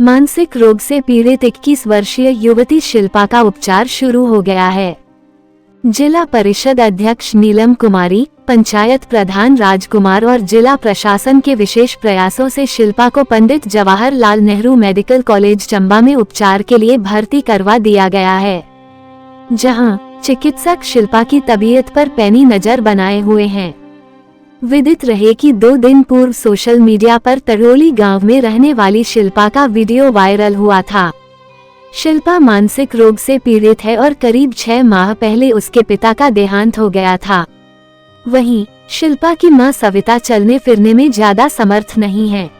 मानसिक रोग से पीड़ित 21 वर्षीय युवती शिल्पा का उपचार शुरू हो गया है। जिला परिषद अध्यक्ष नीलम कुमारी, पंचायत प्रधान राजकुमार और जिला प्रशासन के विशेष प्रयासों से शिल्पा को पंडित जवाहरलाल नेहरू मेडिकल कॉलेज चंबा में उपचार के लिए भर्ती करवा दिया गया है, जहां चिकित्सक शिल्पा की तबीयत पर पैनी नजर बनाए हुए हैं। विदित रहे कि 2 दिन पूर्व सोशल मीडिया पर तरोली गांव में रहने वाली शिल्पा का वीडियो वायरल हुआ था। शिल्पा मानसिक रोग से पीड़ित है और करीब 6 माह पहले उसके पिता का देहांत हो गया था। वहीं शिल्पा की मां सविता चलने फिरने में ज्यादा समर्थ नहीं है।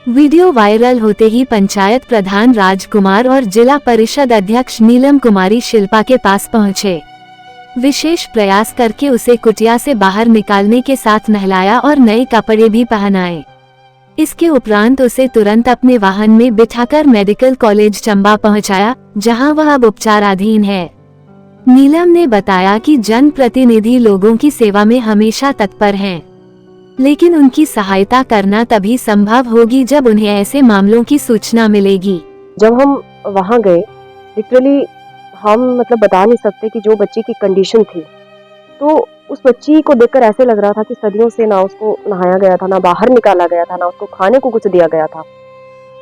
वीडियो वायरल होते ही पंचायत प्रधान राजकुमार और जिला परिषद अध्यक्ष नीलम कुमारी शिल्पा के पास पहुंचे। विशेष प्रयास करके उसे कुटिया से बाहर निकालने के साथ नहलाया और नए कपड़े भी पहनाए। इसके उपरांत उसे तुरंत अपने वाहन में बिठाकर मेडिकल कॉलेज चंबा पहुंचाया, जहां वह अब उपचाराधीन है। नीलम ने बताया कि जनप्रतिनिधि लोगों की सेवा में हमेशा तत्पर हैं, लेकिन उनकी सहायता करना तभी संभव होगी जब उन्हें ऐसे मामलों की सूचना मिलेगी। जब हम वहाँ गए, लिटरली हम बता नहीं सकते कि जो बच्ची की कंडीशन थी, तो उस बच्ची को देखकर ऐसे लग रहा था कि सदियों से ना उसको नहाया गया था, ना बाहर निकाला गया था, ना उसको खाने को कुछ दिया गया था।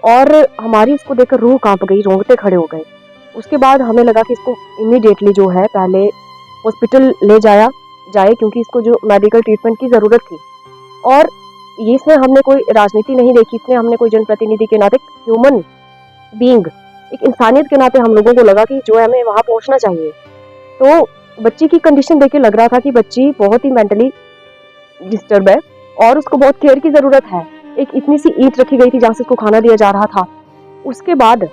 और हमारी उसको देखकर रूह कांप गई, रोंगटे खड़े हो गए। उसके बाद हमें लगा कि इसको इमीडिएटली जो है पहले हॉस्पिटल ले जाए, क्योंकि इसको जो मेडिकल ट्रीटमेंट की ज़रूरत थी। और ये इसमें हमने कोई राजनीति नहीं देखी, इसमें हमने कोई जनप्रतिनिधि के नाते, ह्यूमन बीइंग, एक इंसानियत के नाते हम लोगों को लगा कि जो हमें वहाँ पहुँचना चाहिए। तो बच्ची की कंडीशन देख के लग रहा था कि बच्ची बहुत ही मेंटली डिस्टर्ब है और उसको बहुत केयर की ज़रूरत है। एक इतनी सी ईंट रखी गई थी जहाँ से उसको खाना दिया जा रहा था। उसके बाद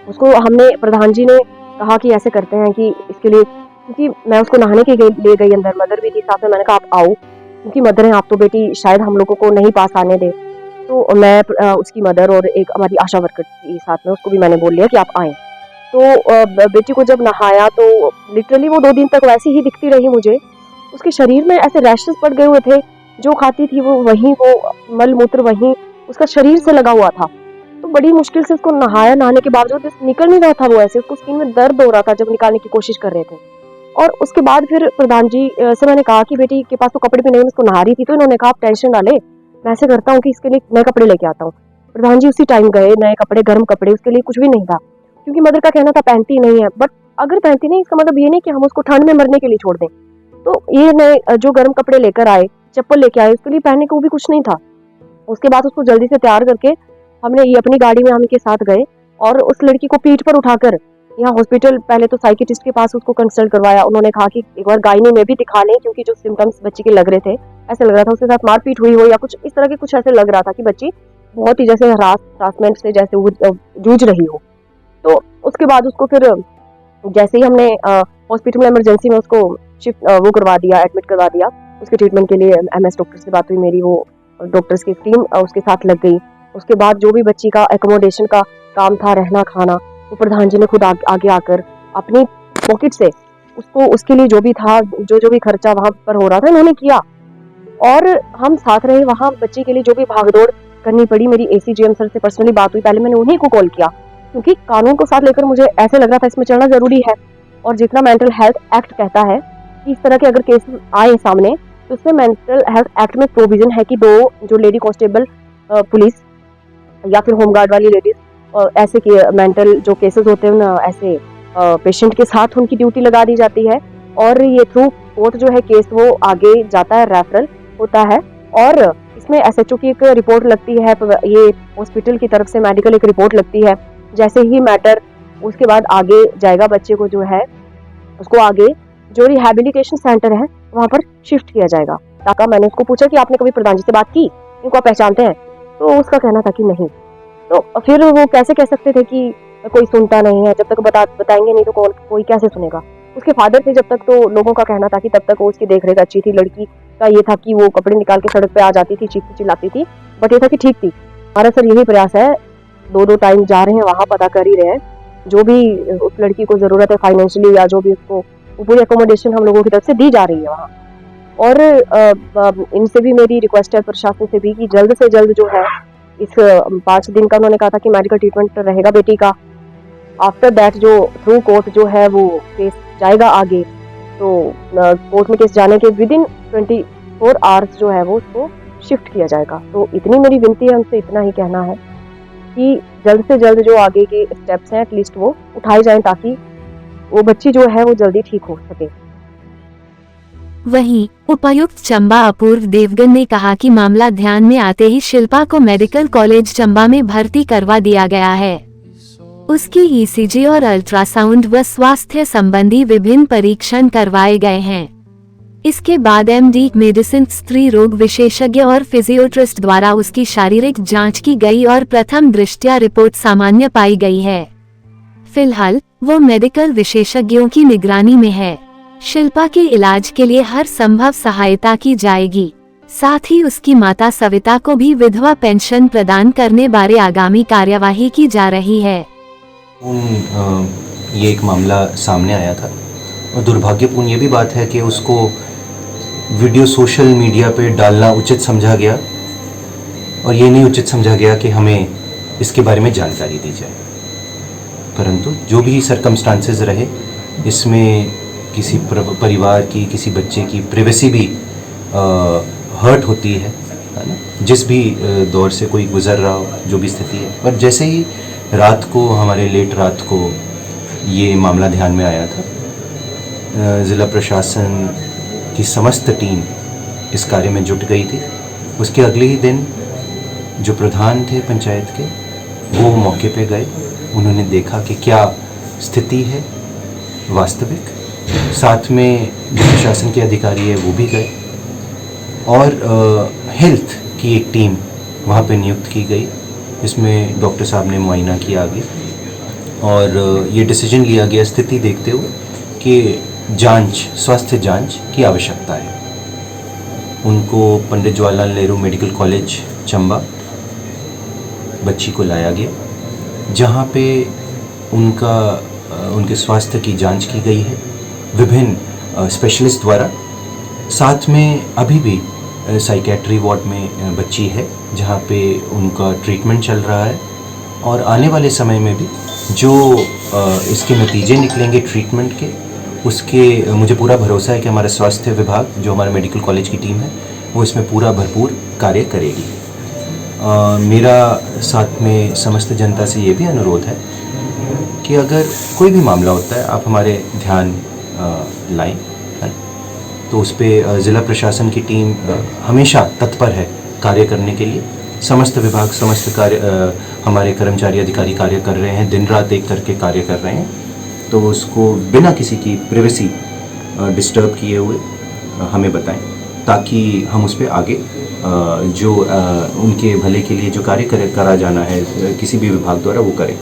उसको हमने, प्रधान जी ने कहा कि ऐसे करते हैं कि इसके लिए, क्योंकि मैं उसको नहाने के लिए गई अंदर, मदर भी थी साथ में। मैंने कहा आप आओ, क्योंकि मदर हैं आप, तो बेटी शायद हम लोगों को नहीं पास आने दे। तो मैं उसकी मदर और एक हमारी आशा वर्कर थी साथ में, उसको भी मैंने बोल लिया कि आप आएँ। तो बेटी को जब नहाया तो लिटरली वो 2 दिन तक वैसी ही दिखती रही मुझे। उसके शरीर में ऐसे रैशेस पड़ गए हुए थे, जो खाती थी वो वहीं, वो मल मूत्र वहीं उसका शरीर से लगा हुआ था। तो बड़ी मुश्किल से उसको नहाया, नहाने के बावजूद निकल नहीं रहा था वो, ऐसे उसको स्किन में दर्द हो रहा था जब निकालने की कोशिश कर रहे थे। और उसके बाद फिर प्रधान जी से मैंने कहा कि बेटी के पास तो कपड़े भी नहीं, मैं उसको नहा रही थी। तो इन्होंने कहा आप टेंशन ना ले, मैं ऐसे करता हूँ कि इसके लिए नए कपड़े लेके आता हूँ। प्रधान जी उसी टाइम गए, नए कपड़े, गर्म कपड़े, उसके लिए कुछ भी नहीं था, क्योंकि मदर का कहना था पहनती नहीं है। बट अगर पहनती नहीं, इसका मतलब ये नहीं कि हम उसको ठंड में मरने के लिए छोड़ दें। तो ये नए जो गर्म कपड़े लेकर आए, चप्पल लेके आए, उसके लिए पहनने को भी कुछ नहीं था। उसके बाद उसको जल्दी से तैयार करके हमने ये अपनी गाड़ी में हम के साथ गए और उस लड़की को पीठ पर उठाकर यहाँ हॉस्पिटल, पहले तो साइकियाट्रिस्ट के पास उसको कंसल्ट करवाया। उन्होंने कहा कि एक बार गायनी में भी दिखा लें, क्योंकि जो सिम्टम्स बच्ची के लग रहे थे, ऐसे लग रहा था उसके साथ मारपीट हुई हो या कुछ इस तरह के, कुछ ऐसे लग रहा था कि बच्ची बहुत ही जैसे हरासमेंट से जैसे जूझ रही हो। तो उसके बाद उसको फिर जैसे ही हमने हॉस्पिटल में इमरजेंसी में उसको शिफ्ट वो करवा दिया, एडमिट करवा दिया। उसके ट्रीटमेंट के लिए MS डॉक्टर से बात हुई मेरी, वो डॉक्टर्स की टीम उसके साथ लग गई। उसके बाद जो भी बच्ची का एकोमोडेशन का काम था, रहना खाना, वो प्रधान जी ने खुद आगे आकर अपनी पॉकेट से उसको, उसके लिए जो भी था, जो भी खर्चा वहाँ पर हो रहा था, उन्होंने किया। और हम साथ रहे वहाँ। बच्ची के लिए जो भी भागदौड़ करनी पड़ी, मेरी ACGM सर से पर्सनली बात हुई, पहले मैंने उन्हीं को कॉल किया, क्योंकि कानून को साथ लेकर मुझे ऐसे लग रहा था इसमें चलना जरूरी है। और जितना मेंटल हेल्थ एक्ट कहता है कि इस तरह के अगर केस आए सामने, तो इसमें मेंटल हेल्थ एक्ट में प्रोविजन है कि 2 जो लेडी कांस्टेबल पुलिस या फिर होमगार्ड वाली लेडीज, ऐसे के मेंटल जो केसेस होते हैं ना, ऐसे पेशेंट के साथ उनकी ड्यूटी लगा दी जाती है। और ये थ्रू कोर्ट जो है केस वो आगे जाता है, रेफरल होता है। और इसमें SHO की एक रिपोर्ट लगती है, ये हॉस्पिटल की तरफ से मेडिकल एक रिपोर्ट लगती है। जैसे ही मैटर उसके बाद आगे जाएगा, बच्चे को जो है उसको आगे जो रिहैबिलिटेशन सेंटर है वहाँ पर शिफ्ट किया जाएगा। ताकि मैंने उसको पूछा कि आपने कभी प्रधान जी से बात की, इनको आप पहचानते हैं? तो उसका कहना था कि नहीं। तो फिर वो कैसे कह सकते थे कि कोई सुनता नहीं है, जब तक बताएंगे नहीं तो कोई कैसे सुनेगा। उसके फादर थे जब तक, तो लोगों का कहना था कि तब तक वो उसकी देखरेख अच्छी थी। लड़की का ये था कि वो कपड़े निकाल के सड़क पे आ जाती थी, चीखती चिल्लाती थी, बट ये था कि ठीक थी। हमारा सर यही प्रयास है, 2 टाइम जा रहे हैं वहाँ, पता कर ही रहे हैं जो भी उस लड़की को ज़रूरत है फाइनेंशियली, या जो भी उसको पूरी एकोमोडेशन हम लोगों की तरफ से दी जा रही है वहाँ। और इनसे भी मेरी रिक्वेस्ट है, प्रशासन से भी, कि जल्द से जल्द जो है इस 5 दिन का उन्होंने कहा था कि मेडिकल ट्रीटमेंट रहेगा बेटी का। आफ्टर दैट जो थ्रू कोर्ट जो है वो केस जाएगा आगे, तो कोर्ट में केस जाने के विदिन 24 आवर्स जो है वो उसको शिफ्ट किया जाएगा। तो इतनी मेरी विनती है, उनसे इतना ही कहना है कि जल्द से जल्द जो आगे के स्टेप्स हैं एटलीस्ट वो उठाए जाएं, ताकि वो बच्ची जो है वो जल्दी ठीक हो सके। वहीं उपायुक्त चंबा अपूर्व देवगन ने कहा कि मामला ध्यान में आते ही शिल्पा को मेडिकल कॉलेज चंबा में भर्ती करवा दिया गया है। उसकी ईसीजी और अल्ट्रासाउंड व स्वास्थ्य संबंधी विभिन्न परीक्षण करवाए गए हैं। इसके बाद एमडी मेडिसिन स्त्री रोग विशेषज्ञ और फिजियोथेरेपिस्ट द्वारा उसकी शारीरिक जांच की गई और प्रथम दृष्टया रिपोर्ट सामान्य पाई गई है। फिलहाल वो मेडिकल विशेषज्ञों की निगरानी में है। शिल्पा के इलाज के लिए हर संभव सहायता की जाएगी। साथ ही उसकी माता सविता को भी विधवा पेंशन प्रदान करने बारे आगामी कार्यवाही की जा रही है। ये एक मामला सामने आया था और दुर्भाग्यपूर्ण ये भी बात है कि उसको वीडियो सोशल मीडिया पे डालना उचित समझा गया और ये नहीं उचित समझा गया कि हमें इसके बारे में जानकारी दी जाए। परंतु जो भी सरकमस्टांसेस रहे, इसमें किसी परिवार की, किसी बच्चे की प्राइवेसी भी हर्ट होती है ना, जिस भी दौर से कोई गुजर रहा हो, जो भी स्थिति है। और जैसे ही रात को, हमारे लेट रात को ये मामला ध्यान में आया था, ज़िला प्रशासन की समस्त टीम इस कार्य में जुट गई थी। उसके अगले ही दिन जो प्रधान थे पंचायत के, वो मौके पे गए। उन्होंने देखा कि क्या स्थिति है वास्तविक। साथ में जो प्रशासन के अधिकारी है वो भी गए और हेल्थ की एक टीम वहाँ पे नियुक्त की गई, जिसमें डॉक्टर साहब ने मुआयना किया आगे और ये डिसीजन लिया गया स्थिति देखते हुए कि जांच, स्वास्थ्य जांच की आवश्यकता है। उनको पंडित जवाहरलाल नेहरू मेडिकल कॉलेज चंबा बच्ची को लाया गया, जहाँ पे उनके स्वास्थ्य की जांच की गई है विभिन्न स्पेशलिस्ट द्वारा। साथ में अभी भी साइकेट्री वार्ड में बच्ची है, जहाँ पे उनका ट्रीटमेंट चल रहा है और आने वाले समय में भी जो इसके नतीजे निकलेंगे ट्रीटमेंट के, उसके मुझे पूरा भरोसा है कि हमारा स्वास्थ्य विभाग, जो हमारा मेडिकल कॉलेज की टीम है, वो इसमें पूरा भरपूर कार्य करेगी। मेरा साथ में समस्त जनता से ये भी अनुरोध है कि अगर कोई भी मामला होता है, आप हमारे ध्यान लाएं, तो उस पर ज़िला प्रशासन की टीम हमेशा तत्पर है कार्य करने के लिए। समस्त विभाग, समस्त कार्य, हमारे कर्मचारी अधिकारी कार्य कर रहे हैं, दिन रात एक करके कार्य कर रहे हैं। तो उसको बिना किसी की प्राइवेसी डिस्टर्ब किए हुए हमें बताएं, ताकि हम उस पर आगे जो उनके भले के लिए जो कार्य करा जाना है किसी भी विभाग द्वारा, वो करें।